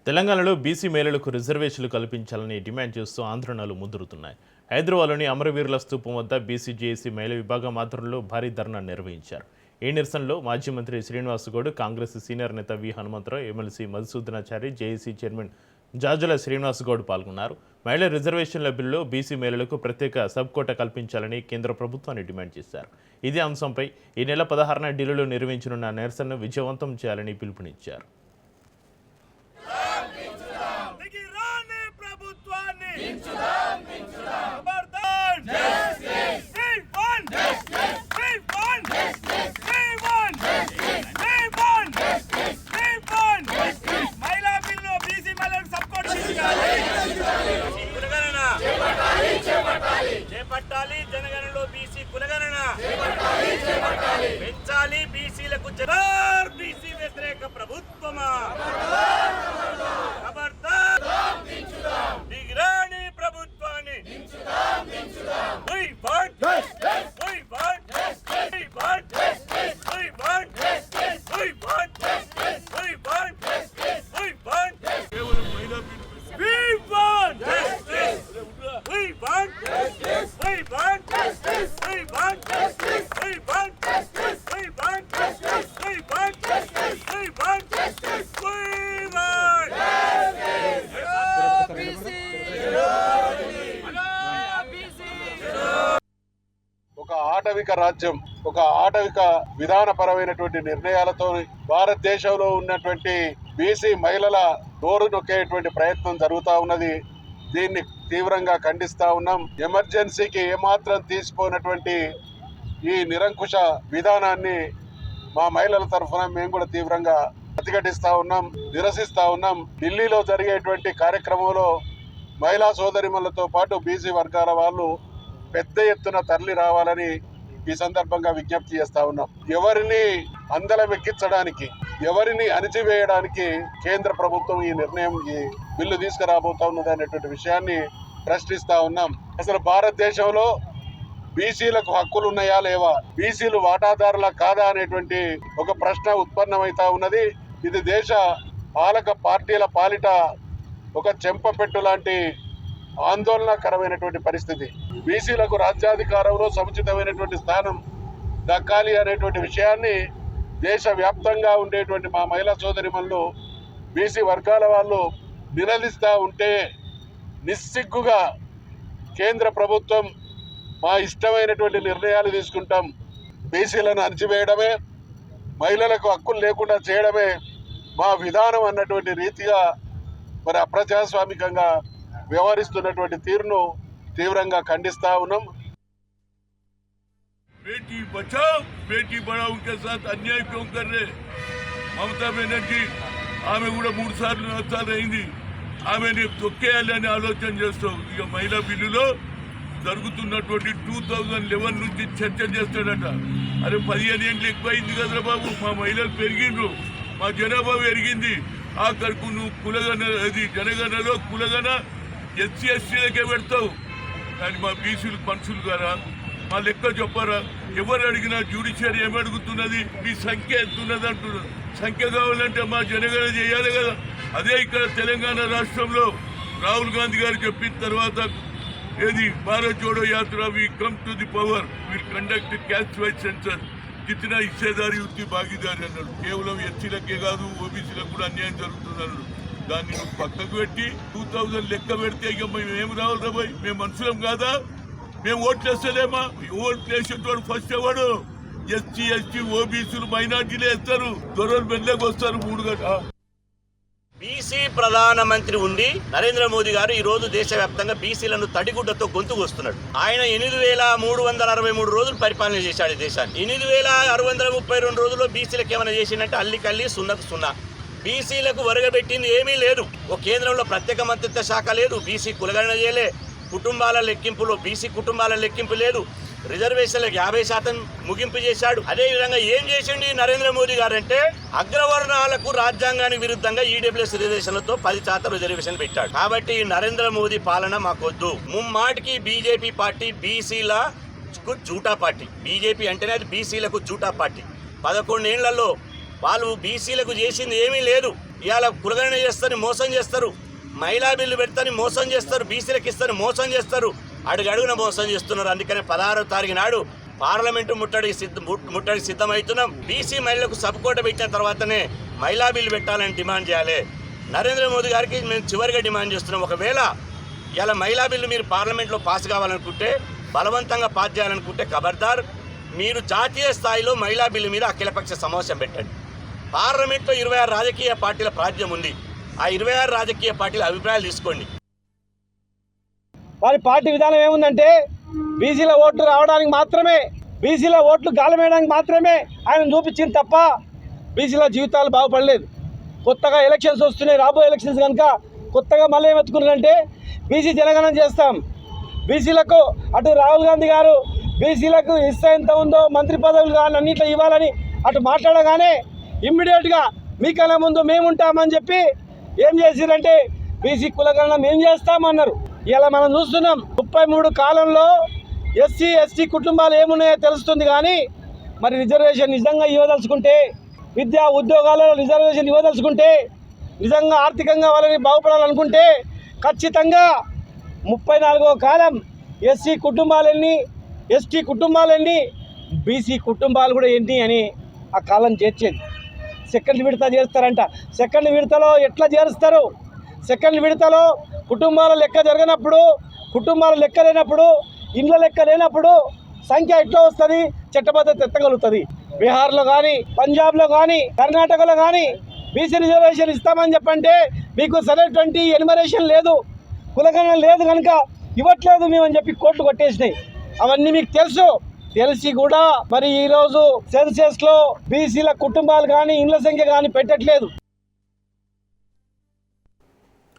తెలంగాణలో బీసీ మహిళలకు రిజర్వేషన్లు కల్పించాలని డిమాండ్ చేస్తూ ఆందోళనలు ముదురుతున్నాయి. హైదరాబాద్లోని అమరవీరుల స్తూపం వద్ద బీసీ జేఏసీ మహిళా విభాగం ఆధ్వర్యంలో భారీ ధర్నా నిర్వహించారు. ఈ నిరసనలో మాజీ మంత్రి శ్రీనివాస్ గౌడ్, కాంగ్రెస్ సీనియర్ నేత V Hanumantharao, MLC Madhusudhanachari, JAC chairman Jajula Srinivas Goud పాల్గొన్నారు. మహిళా రిజర్వేషన్ల బిల్లులో బీసీ మహిళలకు ప్రత్యేక సబ్ కోటా కల్పించాలని కేంద్ర ప్రభుత్వాన్ని డిమాండ్ చేశారు. ఇదే అంశంపై ఈ నెల 16న ఢిల్లీలో నిర్వహించనున్న నిరసనను విజయవంతం చేయాలని పిలుపునిచ్చారు. చేపట్టాలి జనగణనలో బీసీ కులగణన పెంచాలి బీసీలకు బీసీ వ్యతిరేక ప్రభుత్వమా దిగిరాని ప్రభుత్వాన్ని ఒక ఆటవిక రాజ్యం, ఒక ఆటవిక విధానపరమైనటువంటి నిర్ణయాలతో భారతదేశంలో ఉన్నటువంటి బీసీ మహిళల నోరు నొక్కేటువంటి ప్రయత్నం జరుగుతూ ఉన్నది. దీన్ని తీవ్రంగా ఖండిస్తా ఉన్నాం. ఎమర్జెన్సీకి ఏమాత్రం తీసిపోయినటువంటి ఈ నిరంకుశ విధానాన్ని మా మహిళల తరఫున మేము కూడా తీవ్రంగా ప్రతిఘటిస్తా ఉన్నాం, నిరసిస్తా ఉన్నాం. ఢిల్లీలో జరిగేటువంటి కార్యక్రమంలో మహిళా సోదరిమణులతో పాటు బీసీ వర్గాల వాళ్ళు పెద్ద ఎత్తున తరలి రావాలని ఈ సందర్భంగా విజ్ఞప్తి చేస్తా ఉన్నాం. ఎవరిని అందలం ఎక్కించడానికి, ఎవరిని అణిచివేయడానికి కేంద్ర ప్రభుత్వం ఈ నిర్ణయం, ఈ బిల్లు తీసుకురాబోతా ఉన్నది అనేటువంటి విషయాన్ని ప్రశ్నిస్తా ఉన్నాం. అసలు భారతదేశంలో బీసీలకు హక్కులు ఉన్నాయా లేవా, బీసీలు వాటాదారుల కాదా అనేటువంటి ఒక ప్రశ్న ఉత్పన్నమైతా ఉన్నది. ఇది దేశ పాలక పార్టీల పాలిట ఒక చెంపపెట్టు లాంటి ఆందోళనకరమైనటువంటి పరిస్థితి. బీసీలకు రాజ్యాధికారంలో సముచితమైనటువంటి స్థానం దక్కాలి అనేటువంటి విషయాన్ని దేశవ్యాప్తంగా ఉండేటువంటి మా మహిళా సోదరిమణులు, బీసీ వర్గాల వాళ్ళు నిలదీస్తూ ఉంటే నిస్సిగ్గుగా కేంద్ర ప్రభుత్వం మా ఇష్టమైనటువంటి నిర్ణయాలు తీసుకుంటాం, బీసీలను అణచివేయడమే, మహిళలకు హక్కులు లేకుండా చేయడమే మా విధానం అన్నటువంటి రీతిగా మరి అప్రజాస్వామికంగా వ్యవహరిస్తున్నటువంటి తీరును తీవ్రంగా ఖండిస్తా ఉన్నాం. बेटी बचाओ बेटी बढ़ाओ के साथ अन्याय क्यों कर रहे? మమతా బెనర్జీ ఆమె కూడా 3 సార్లు 4 సార్లు అయింది. ఆమెని తొక్కేయాలని ఆలోచన చేస్తాం. ఇక మహిళా బిల్లులో జరుగుతున్నటువంటి 2011 నుంచి చర్చ చేస్తాడట. అరే 15 ఏళ్ళు ఎక్కువైంది కదరా బాబు, మా మహిళలు పెరిగిండ్రు, మా జనాభా పెరిగింది. ఆఖరుకు నువ్వు కులగన, అది జనగణలో కులగన ఎస్సీ ఎస్టీలకే పెడతావు, కానీ మా బీసీలు మనుషులు గారా, మా లెక్క చెప్పారా? ఎవరు అడిగినా జ్యుడిషియరీ ఏమి అడుగుతున్నది, మీ సంఖ్య ఎంతున్నది అంటున్నారు. సంఖ్య కావాలంటే మా జనగణన చేయాలి కదా. అదే ఇక్కడ తెలంగాణ రాష్ట్రంలో రాహుల్ గాంధీ గారు చెప్పిన తర్వాత ఏది Bharat Jodo Yatra, we come to the power, will conduct caste wise census, జితనా హిస్సేదారి ఉత్తి భాగీదారి అన్నాడు. కేవలం ఎస్సీలకే కాదు ఓబీసీలకు కూడా అన్యాయం జరుగుతుంది అన్నాడు. దాన్ని నువ్వు పక్కకు పెట్టి 2000 లెక్క పెడితే ఇక మేము ఏం రావాలి రాబోయ్? మేము మనుషులం కాదా? మేము ఓట్లు వేస్తలేమా? ఓట్లు వేసేటోడు ఫస్ట్ ఎవడు? ఎస్సీ ఎస్టీ ఓబీసీలు మైనార్టీలే వేస్తారు. దొరలు బెల్లకు వస్తారు 3 గంటల. బీసీ ప్రధానమంత్రి ఉండి నరేంద్ర మోదీ గారు ఈ రోజు దేశవ్యాప్తంగా బీసీలను తడిగుడ్డతో గొంతుకు వస్తున్నాడు. ఆయన 8,363 రోజులు పరిపాలన చేశాడు ఈ దేశాన్ని. 8,632 రోజుల్లో బీసీలకు ఏమైనా చేసిందంటే అల్లికల్లి సున్నకు సున్నా. బీసీలకు వరగబెట్టింది ఏమీ లేదు. ఓ కేంద్రంలో ప్రత్యేక మంత్రిత్వ శాఖ లేదు, బీసీ కులగణన చేయలే, కుటుంబాల లెక్కింపులో బీసీ కుటుంబాల లెక్కింపు లేదు, రిజర్వేషన్లకు 50% ముగింపు చేశాడు. అదేవిధంగా ఏం చేసిండు నరేంద్ర మోదీ గారు అంటే అగ్రవర్ణాలకు రాజ్యాంగానికి విరుద్ధంగా ఈడబ్ల్యూఎస్ రిజర్వేషన్లతో 10% రిజర్వేషన్ పెట్టాడు. కాబట్టి నరేంద్ర మోదీ పాలన మాకొద్దు. ముమ్మాటికి బీజేపీ పార్టీ బీసీలకు జూటా పార్టీ. బీజేపీ అంటేనే అది బీసీలకు జూటా పార్టీ. 11 ఏళ్లలో వాళ్ళు బీసీలకు చేసింది ఏమీ లేదు. ఇవాళ కులగణన చేస్తారని మోసం చేస్తారు, మహిళా బిల్లు పెడతారని మోసం చేస్తారు, బీసీలకు ఇస్తారని మోసం చేస్తారు, అడుగడుగున మోసం చేస్తున్నారు. అందుకనే 16వ తారీఖు నాడు పార్లమెంటు ముట్టడికి సిద్ధమవుతున్నాం. బీసీ మహిళలకు సబ్కోట పెట్టిన తర్వాతనే మహిళా బిల్లు పెట్టాలని డిమాండ్ చేయాలి. నరేంద్ర మోదీ గారికి మేము చివరిగా డిమాండ్ చేస్తున్నాం, ఒకవేళ ఇలా మహిళా బిల్లు మీరు పార్లమెంట్లో పాస్ కావాలనుకుంటే, బలవంతంగా పాస్ చేయాలనుకుంటే ఖబర్దార్, మీరు జాతీయ స్థాయిలో మహిళా బిల్లు మీద అఖిలపక్ష సమావేశం పెట్టండి. పార్లమెంట్లో 26 రాజకీయ పార్టీల ప్రాతినిధ్యం ఉంది. ఆ 26 రాజకీయ పార్టీల అభిప్రాయాలు తీసుకోండి. వారి పార్టీ విధానం ఏముందంటే బీసీల ఓట్లు రావడానికి మాత్రమే, బీసీల ఓట్లు గాలమేయడానికి మాత్రమే ఆయన చూపించింది తప్ప బీసీల జీవితాలు బాగుపడలేదు. కొత్తగా ఎలక్షన్స్ వస్తున్నాయి, రాబోయే ఎలక్షన్స్ కనుక కొత్తగా మళ్ళీ ఏమెత్తుకున్నారంటే బీసీ జనగణన చేస్తాం, బీసీలకు అటు రాహుల్ గాంధీ గారు బీసీలకు ఇస్తే ఎంత ఉందో మంత్రి పదవులు కానీ అన్నింటిలో ఇవ్వాలని అటు మాట్లాడగానే ఇమ్మీడియట్గా మీకన్నా ముందు మేము ఉంటామని చెప్పి ఏం చేసిరంటే బీసీ కులగణన మేము చేస్తామన్నారు. ఇలా మనం చూస్తున్నాం 33 కాలంలో ఎస్సీ ఎస్టీ కుటుంబాలు ఏమున్నాయో తెలుస్తుంది. కానీ మరి రిజర్వేషన్ నిజంగా ఇవ్వదలుచుకుంటే, విద్యా ఉద్యోగాలలో రిజర్వేషన్ ఇవ్వదలుచుకుంటే, నిజంగా ఆర్థికంగా వాళ్ళని బాగుపడాలనుకుంటే ఖచ్చితంగా 34వ కాలం ఎస్సీ కుటుంబాలన్నీ, ఎస్టీ కుటుంబాలన్నీ, బీసీ కుటుంబాలు కూడా ఎన్ని అని ఆ కాలం చేర్చేది. సెకండ్ విడత చేస్తారంట. సెకండ్ విడతలో ఎట్లా చేరుస్తారు? సెకండ్ విడతలో కుటుంబాల లెక్క జరగనప్పుడు, కుటుంబాల లెక్క లేనప్పుడు, ఇండ్ల లెక్క లేనప్పుడు సంఖ్య ఎట్లా వస్తుంది? చట్టబద్ధత ఎత్తగలుగుతుంది. బీహార్లో కానీ, పంజాబ్లో కానీ, కర్ణాటకలో కానీ బీసీ రిజర్వేషన్ ఇస్తామని చెప్పంటే మీకు సరైనటువంటి ఎన్యుమరేషన్ లేదు, కులగణన లేదు కనుక ఇవ్వట్లేదు మేమని చెప్పి కోర్టు కొట్టేసినాయి. అవన్నీ మీకు తెలుసు. తెలిసి కూడా మరి ఈరోజు సెన్సెస్లో బీసీల కుటుంబాలు కానీ, ఇండ్ల సంఖ్య కానీ పెట్టట్లేదు.